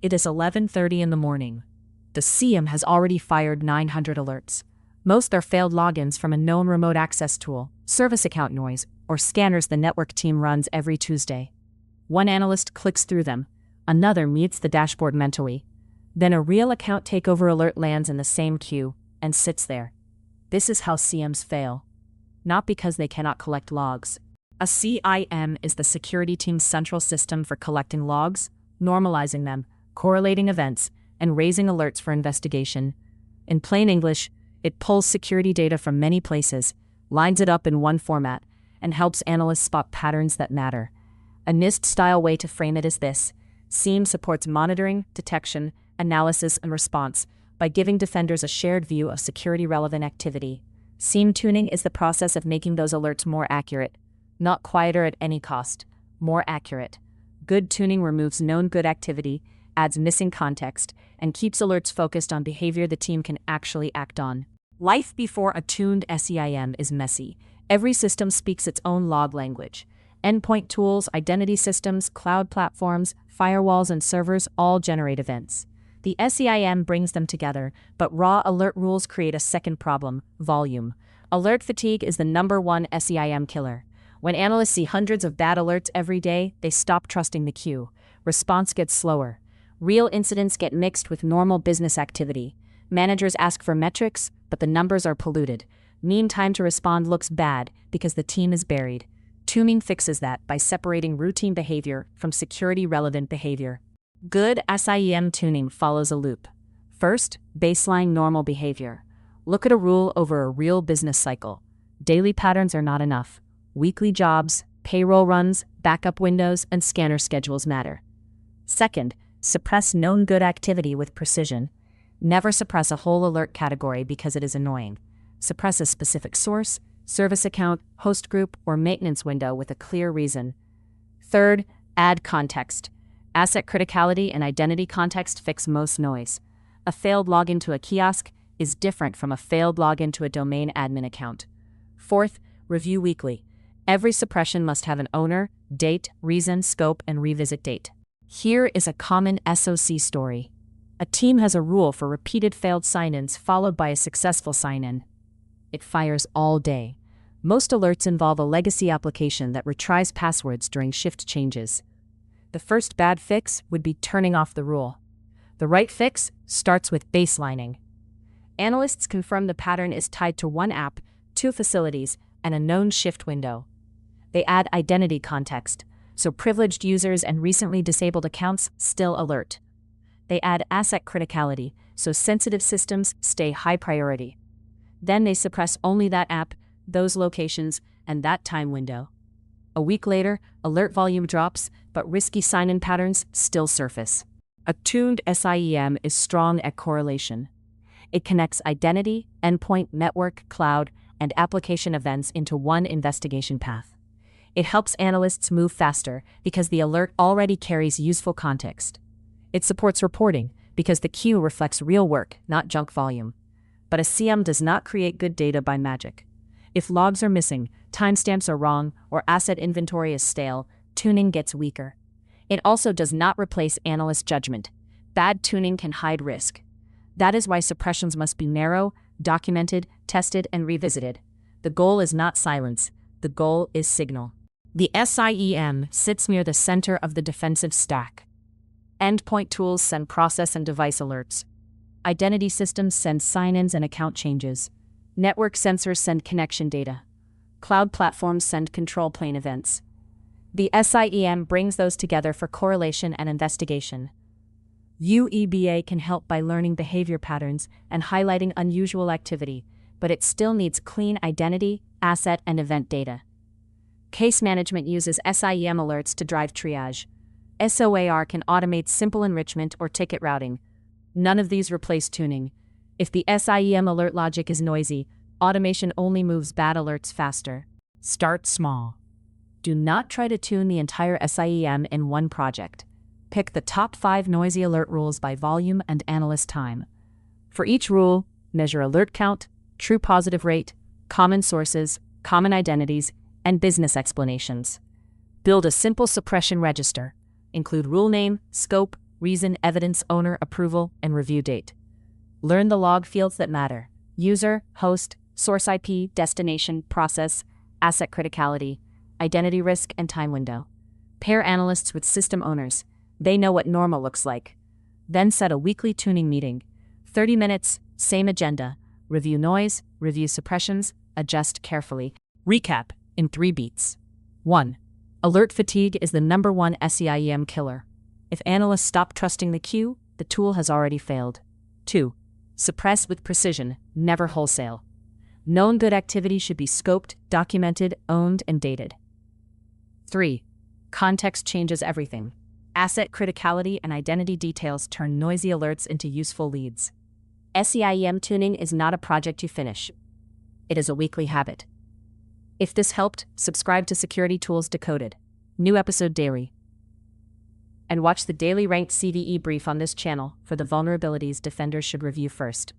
It is 11:30 in the morning. The SIEM has already fired 900 alerts. Most are failed logins from a known remote access tool, service account noise, or scanners the network team runs every Tuesday. One analyst clicks through them, another mutes the dashboard mentally. Then a real account takeover alert lands in the same queue and sits there. This is how SIEMs fail. Not because they cannot collect logs. A SIEM is the security team's central system for collecting logs, normalizing them, correlating events, and raising alerts for investigation. In plain English, it pulls security data from many places, lines it up in one format, and helps analysts spot patterns that matter. A NIST-style way to frame it is this: SIEM supports monitoring, detection, analysis, and response by giving defenders a shared view of security-relevant activity. SIEM tuning is the process of making those alerts more accurate. Not quieter at any cost, more accurate. Good tuning removes known good activity, adds missing context, and keeps alerts focused on behavior the team can actually act on. Life before a tuned SIEM is messy. Every system speaks its own log language. Endpoint tools, identity systems, cloud platforms, firewalls, and servers all generate events. The SIEM brings them together, but raw alert rules create a second problem: volume. Alert fatigue is the #1 SIEM killer. When analysts see hundreds of bad alerts every day, they stop trusting the queue. Response gets slower. Real incidents get mixed with normal business activity. Managers ask for metrics, but the numbers are polluted. Mean time to respond looks bad because the team is buried. Tuning fixes that by separating routine behavior from security-relevant behavior. Good SIEM tuning follows a loop. First, baseline normal behavior. Look at a rule over a real business cycle. Daily patterns are not enough. Weekly jobs, payroll runs, backup windows, and scanner schedules matter. Second, suppress known good activity with precision. Never suppress a whole alert category because it is annoying. Suppress a specific source, service account, host group, or maintenance window with a clear reason. Third, add context. Asset criticality and identity context fix most noise. A failed login to a kiosk is different from a failed login to a domain admin account. Fourth, review weekly. Every suppression must have an owner, date, reason, scope, and revisit date. Here is a common SOC story. A team has a rule for repeated failed sign-ins followed by a successful sign-in. It fires all day. Most alerts involve a legacy application that retries passwords during shift changes. The first bad fix would be turning off the rule. The right fix starts with baselining. Analysts confirm the pattern is tied to one app, 2 facilities, and a known shift window. They add identity context, so privileged users and recently disabled accounts still alert. They add asset criticality, so sensitive systems stay high priority. Then they suppress only that app, those locations, and that time window. A week later, alert volume drops, but risky sign-in patterns still surface. A tuned SIEM is strong at correlation. It connects identity, endpoint, network, cloud, and application events into one investigation path. It helps analysts move faster because the alert already carries useful context. It supports reporting because the queue reflects real work, not junk volume. But a SIEM does not create good data by magic. If logs are missing, timestamps are wrong, or asset inventory is stale, tuning gets weaker. It also does not replace analyst judgment. Bad tuning can hide risk. That is why suppressions must be narrow, documented, tested, and revisited. The goal is not silence. The goal is signal. The SIEM sits near the center of the defensive stack. Endpoint tools send process and device alerts. Identity systems send sign-ins and account changes. Network sensors send connection data. Cloud platforms send control plane events. The SIEM brings those together for correlation and investigation. UEBA can help by learning behavior patterns and highlighting unusual activity, but it still needs clean identity, asset, and event data. Case management uses SIEM alerts to drive triage. SOAR can automate simple enrichment or ticket routing. None of these replace tuning. If the SIEM alert logic is noisy, automation only moves bad alerts faster. Start small. Do not try to tune the entire SIEM in one project. Pick the top 5 noisy alert rules by volume and analyst time. For each rule, measure alert count, true positive rate, common sources, common identities, and business explanations. Build a simple suppression register. Include rule name, scope, reason, evidence, owner, approval, and review date. Learn the log fields that matter: user, host, source IP, destination, process, asset criticality, identity risk, and time window. Pair analysts with system owners. They know what normal looks like. Then set a weekly tuning meeting. 30 minutes, same agenda. Review noise, review suppressions, adjust carefully. Recap in 3 beats. 1. Alert fatigue is the #1 SIEM killer. If analysts stop trusting the queue, the tool has already failed. 2. Suppress with precision, never wholesale. Known good activity should be scoped, documented, owned, and dated. 3. Context changes everything. Asset criticality and identity details turn noisy alerts into useful leads. SIEM tuning is not a project you finish. It is a weekly habit. If this helped, subscribe to Security Tools Decoded. New episode daily. And watch the daily ranked CVE brief on this channel for the vulnerabilities defenders should review first.